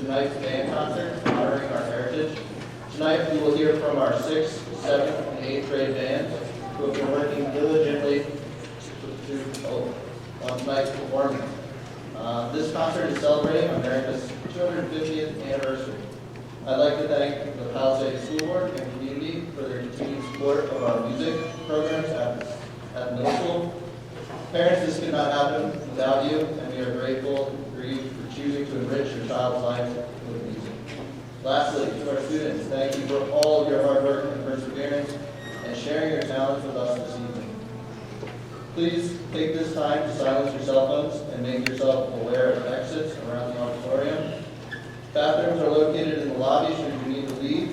tonight's band concert honoring our heritage. Tonight we will hear from our 6th, 7th, and 8th grade bands who have been working diligently on tonight's performance. This concert is celebrating America's 250th anniversary. I'd like to thank the Palisades School Board and community for their continued support of our music programs at middle school. Parents, this could not happen without you, and we are grateful for you for choosing to enrich your child's life with music. Lastly, to our students, thank you for all of your hard work and perseverance and sharing your talents with us this evening. Please take this time to silence your cell phones and make yourself aware of exits around the auditorium. Bathrooms are located in the lobby should you need to leave.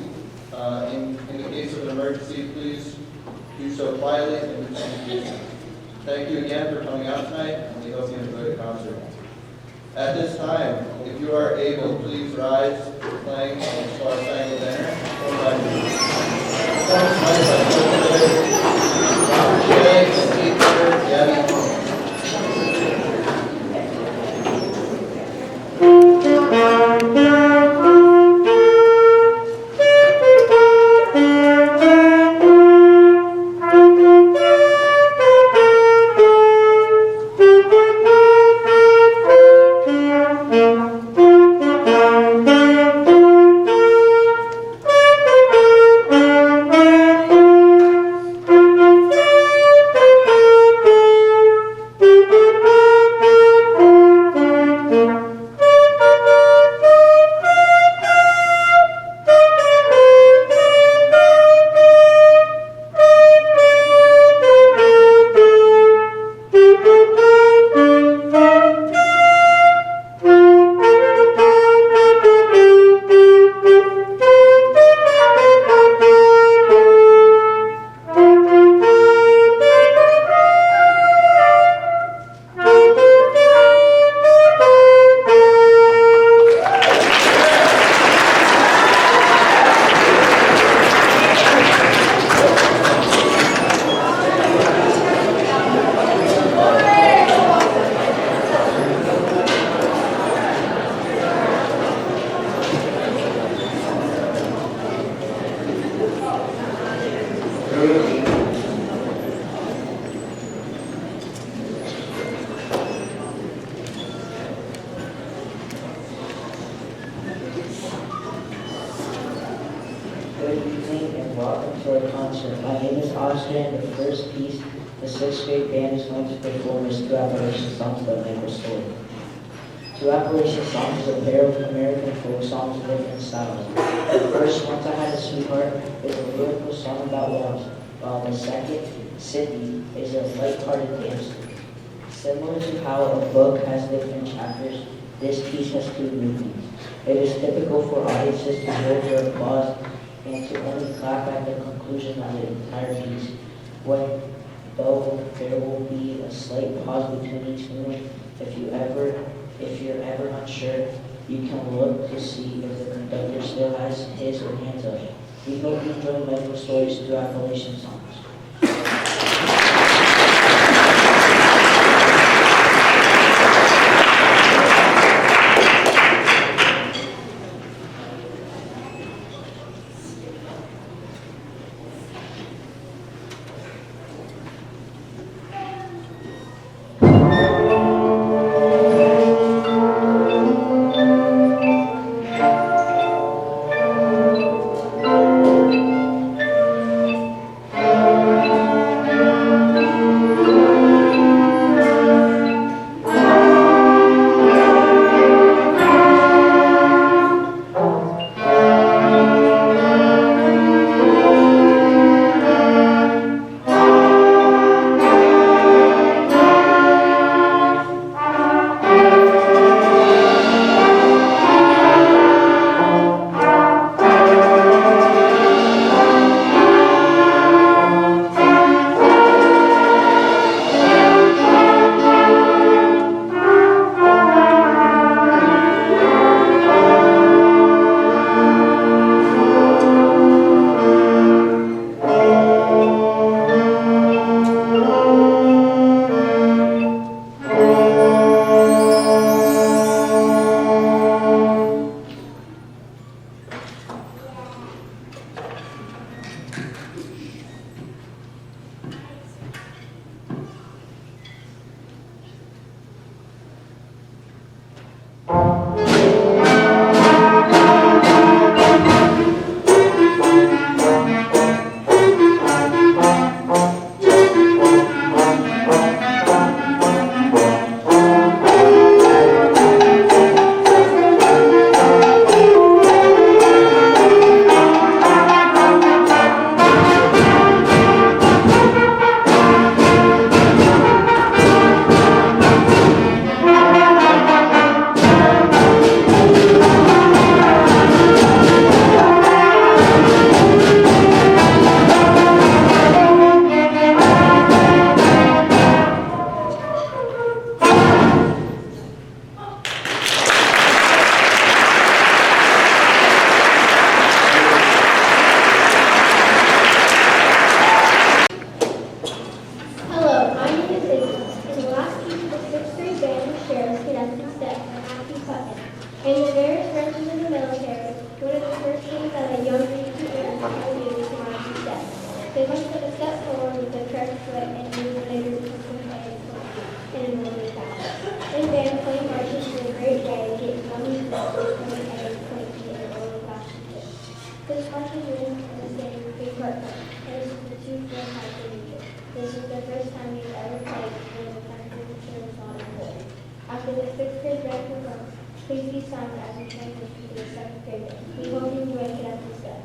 In the case of an emergency, please do so quietly and with communication. Thank you again for coming out tonight, and we hope you enjoy the concert. At this time, if you are able, please rise playing on the Star Spangled Banner. Robert Shea and 8th Gabby Holmes. Similar to how a book has different chapters, this piece has two movements. It is typical for audiences to hold their applause and to only clap at the conclusion of the entire piece. Though there will be a slight pause between each movement, if you're ever unsure, you can look to see if the conductor still has his or hands up. We hope you enjoy Life Stories through Appalachian songs. In the various branches of the military, one of the first things that a young recruiter will do is march in step. They must put a step forward with their correct foot and move later to comply in an orderly fashion. In band, playing marches is a great way to get young recruiters from the area to point in an orderly fashion too. This march is written in the standard three-part form, and this is the 2-4 type of music. This is the first time we've ever played when the country was on the board. After the 6th grade band performs, please be silent as we transition to the 7th grade band. We hope you enjoy Cadets Step.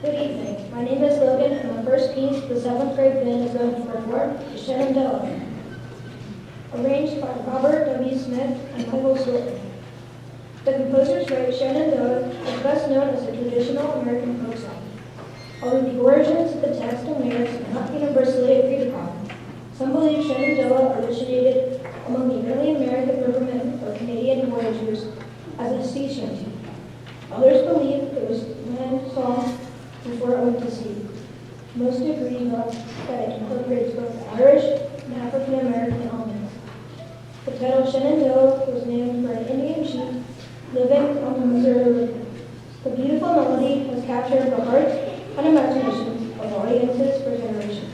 Good evening. My name is Logan, and my first piece, the 7th grade band, is going to perform the Shenandoah, arranged by Robert W. Smith and Michael Stewart. The composers write Shenandoah is best known as a traditional American folk song. Although the origins of the text and lyrics are not universally agreed upon, some believe Shenandoah originated among the early American rivermen or Canadian voyagers as a sea shanty. Others believe it was land song before it went to sea. Most agree that it incorporates both Irish and African American elements. The title Shenandoah was named for an Indian chief living on the Missouri River. The beautiful melody has captured the hearts and imaginations of audiences for generations.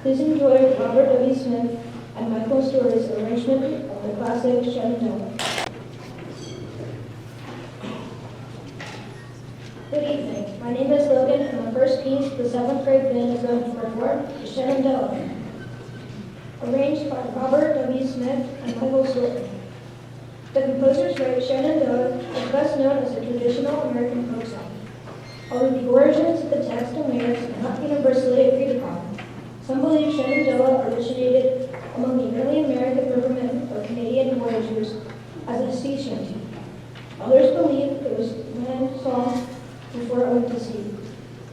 Please enjoy Robert W. Smith and Michael Stewart's arrangement of the classic Shenandoah. Good evening. My name is Logan, and my first piece, the 7th grade band, is going to perform the Shenandoah, arranged by Robert W. Smith and Michael Stewart. The composers write Shenandoah is best known as a traditional American folk song. Although the origins of the text and lyrics are not universally agreed upon, some believe Shenandoah originated among the early American rivermen or Canadian voyagers as a sea shanty. Others believe it was land song before it went to sea.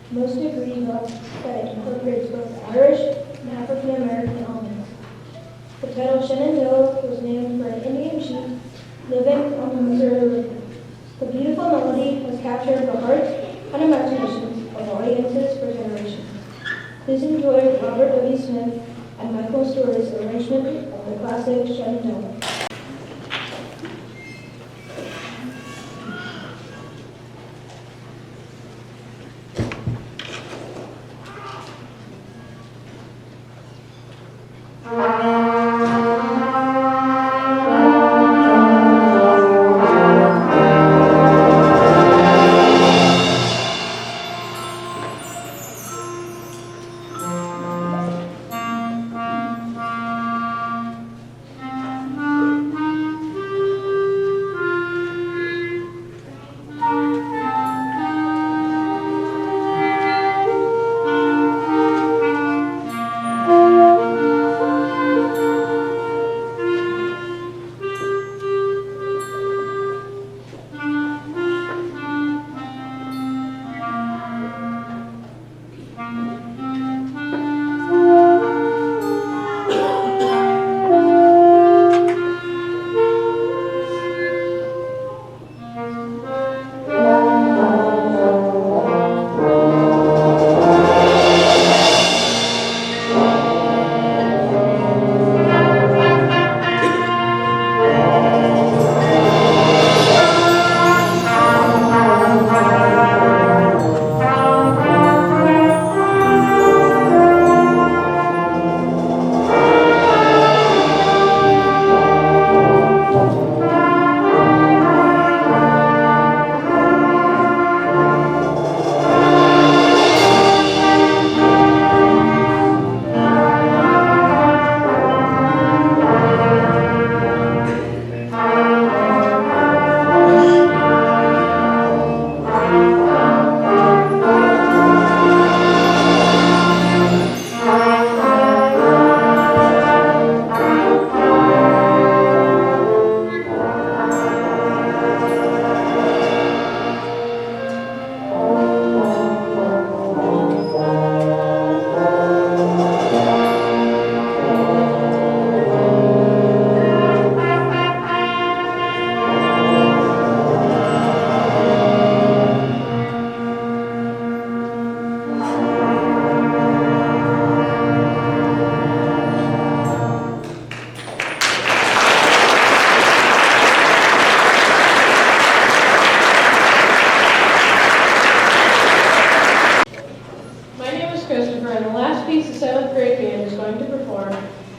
Most agree that it incorporates both Irish and African American elements. Shenandoah was named for an Indian chief living on the Missouri River. The beautiful melody has captured the hearts and imaginations of audiences for generations. Please enjoy Robert W. Smith and Michael Stewart's arrangement of the classic Shenandoah.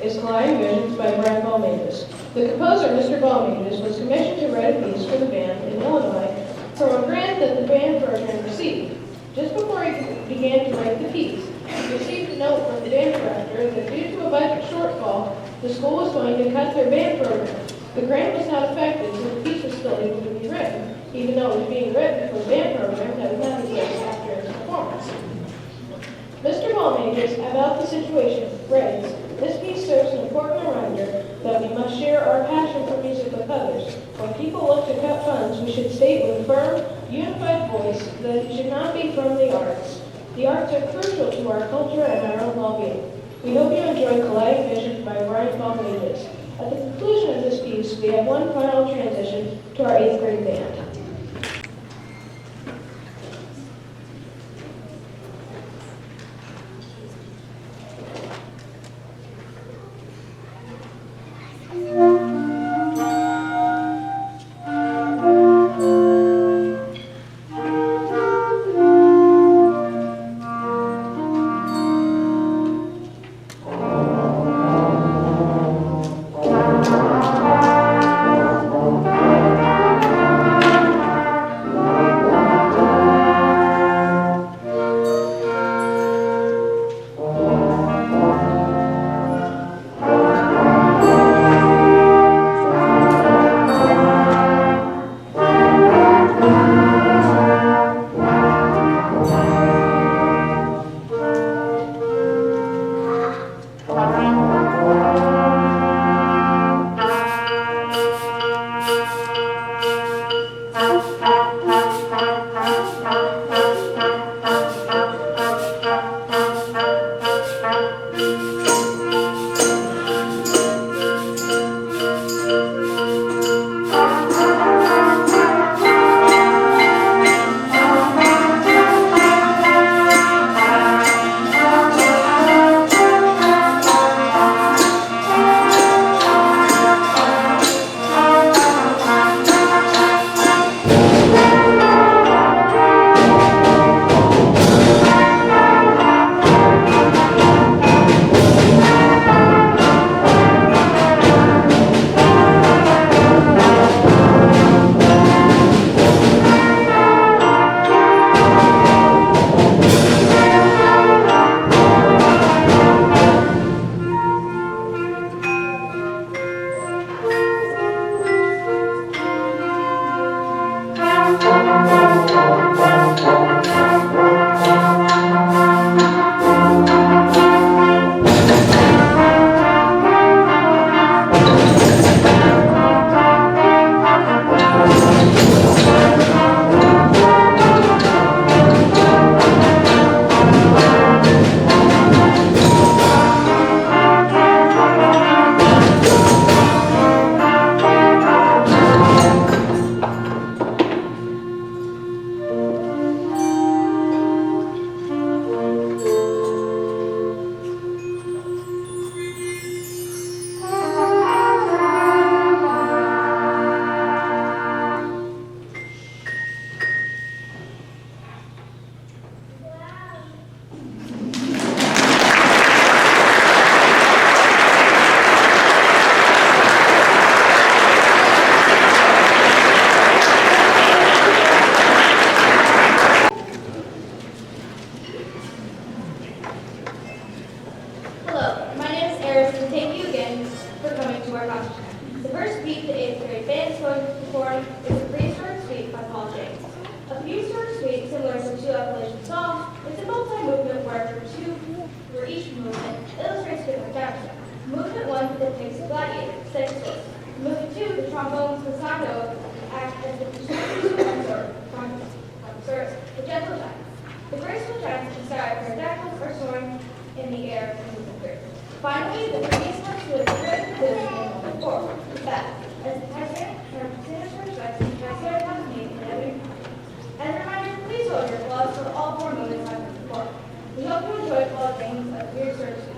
is Colliding Visions by Brian Balmages. The composer, Mr. Balmages, was commissioned to write a piece for the band in Illinois from a grant that the band program received. Just before he began to write the piece, he received a note from the band director that due to a budget shortfall, the school was going to cut their band program. The grant was not affected, so the piece was still able to be written, even though it was being written for a band program that was not exist after its performance. Mr. Balmages, about the situation, writes, "This piece serves an important reminder that we must share our passion for music with others. When people look to cut funds, we should state with a firm, unified voice that it should not be from the arts. The arts are crucial to our culture and our own well-being." We hope you enjoy Colliding Visions by Brian Balmages. At the conclusion of this piece, we have one final transition to our 8th grade band. The first beat the 8th grade band is going to perform is the Prehistoric Suite by Paul James. A prehistoric suite, similar to two Appalachian songs, is a multi-movement where each movement illustrates different characters. Movement 1 depicts a gladiator, Sextus. Movement 2, the trombones passato act as the the gentle giants. The graceful giants describe pterodactyls or soaring in the air in movement 3. Finally, the prehistoric suite is great conclusion in movement 4, the bat. As the Triceratops Rex and Triceratops meet in every. As a reminder, please hold your applause for all 4 movements I've performed. We hope you enjoyed all things of Weird Service.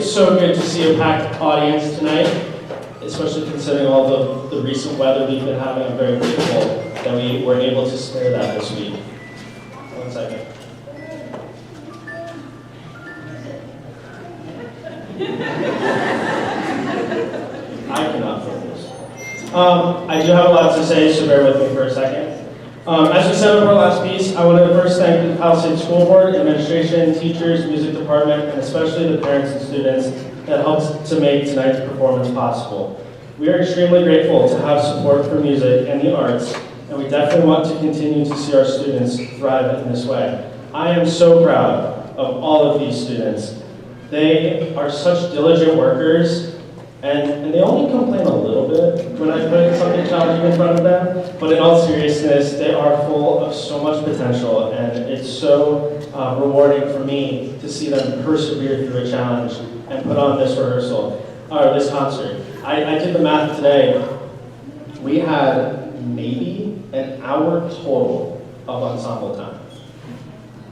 it's so good to see a packed audience tonight, especially considering all the recent weather we've been having. I'm very grateful that we were able to spare that this week. 1 second. I cannot focus. I do have a lot to say, so bear with me for a second. As we set up our last piece, I want to first thank the Palisades School Board, administration, teachers, music department, and especially the parents and students that helped to make tonight's performance possible. We are extremely grateful to have support for music and the arts, and we definitely want to continue to see our students thrive in this way. I am so proud of all of these students. They are such diligent workers, and they only complain a little bit when I put something challenging in front of them, but in all seriousness, they are full of so much potential, and it's so rewarding for me to see them persevere through a challenge and put on this rehearsal, or this concert. I did the math today. We had maybe an hour total of ensemble time,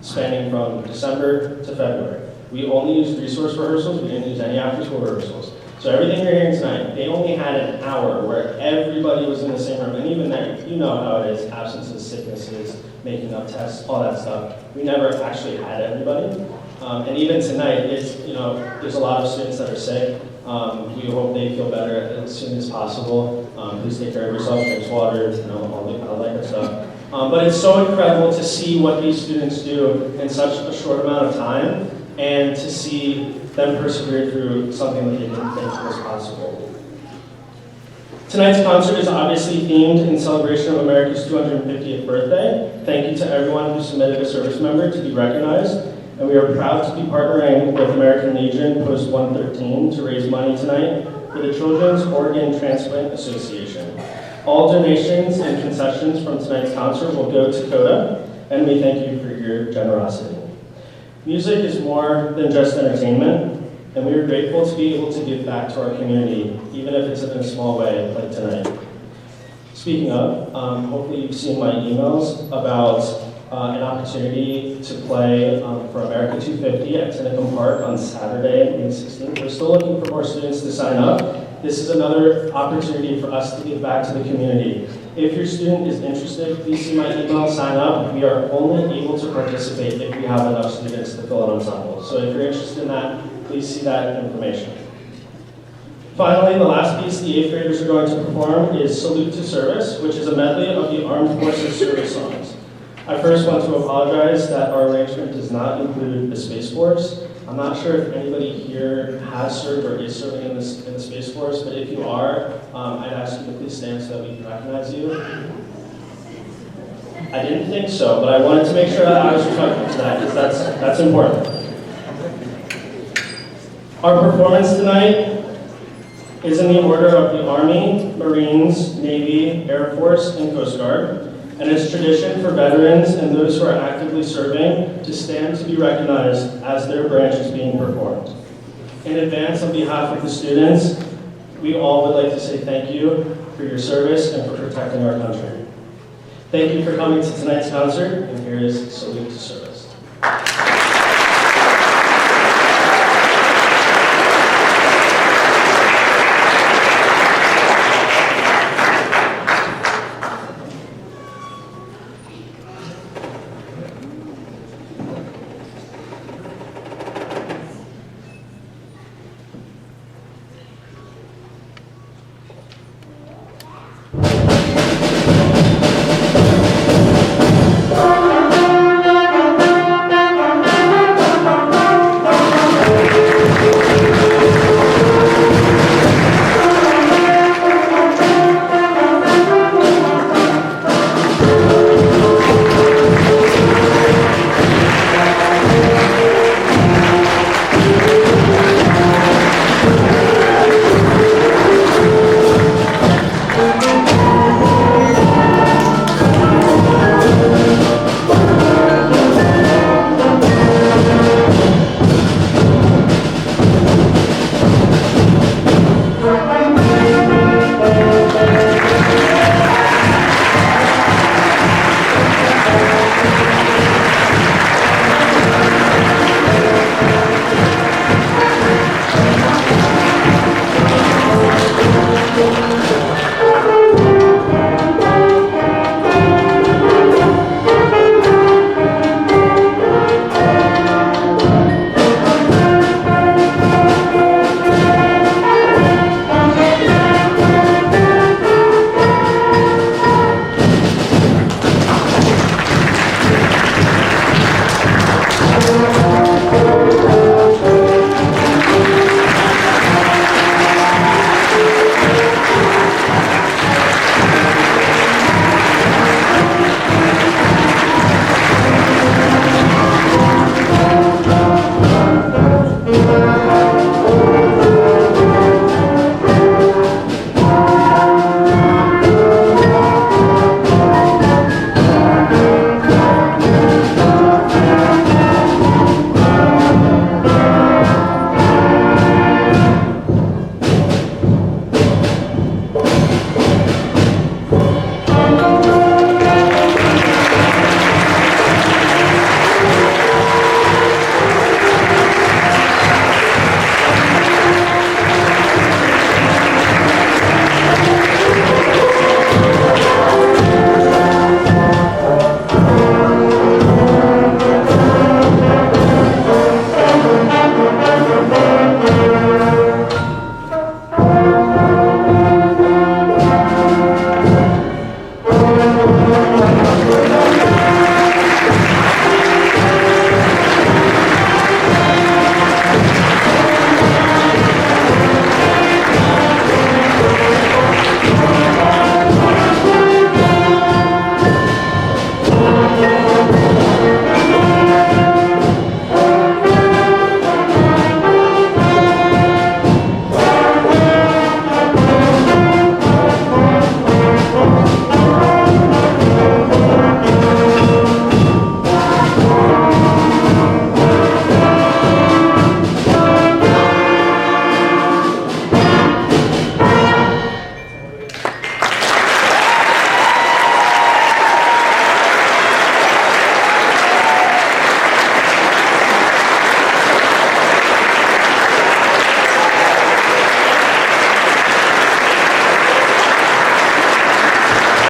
spanning from December to February. We only used resource rehearsals, we didn't use any after-school rehearsals. So everything you're hearing tonight, they only had an hour where everybody was in the same room, and even then, you know how it is, absences, sicknesses, making up tests, all that stuff. We never actually had everybody. And even tonight, it's, there's a lot of students that are sick. We hope they feel better as soon as possible. Please take care of yourself, drink water, all that good stuff. But it's so incredible to see what these students do in such a short amount of time, and to see them persevere through something that they didn't think was possible. Tonight's concert is obviously themed in celebration of America's 250th birthday. Thank you to everyone who submitted a service member to be recognized, and we are proud to be partnering with American Legion Post 113 to raise money tonight for the Children's Organ Transplant Association. All donations and concessions from tonight's concert will go to CODA, and we thank you for your generosity. Music is more than just entertainment, and we are grateful to be able to give back to our community, even if it's in a small way, like tonight. Speaking of, hopefully you've seen my emails about an opportunity to play for America 250 at Tinicum Park on Saturday, May 16th. We're still looking for more students to sign up. This is another opportunity for us to give back to the community. If your student is interested, please see my email, sign up. We are only able to participate if we have enough students to fill an ensemble. So if you're interested in that, please see that information. Finally, the last piece the 8th graders are going to perform is Salute to Service, which is a medley of the Armed Forces service songs. I first want to apologize that our arrangement does not include the Space Force. I'm not sure if anybody here has served or is serving in the Space Force, but if you are, I'd ask you to please stand so that we can recognize you. I didn't think so, but I wanted to make sure that I was respectful to that, because that's important. Our performance tonight is in the order of the Army, Marines, Navy, Air Force, and Coast Guard. And it's tradition for veterans and those who are actively serving to stand to be recognized as their branch is being performed. In advance, on behalf of the students, we all would like to say thank you for your service and for protecting our country. Thank you for coming to tonight's concert, and here is Salute to Service.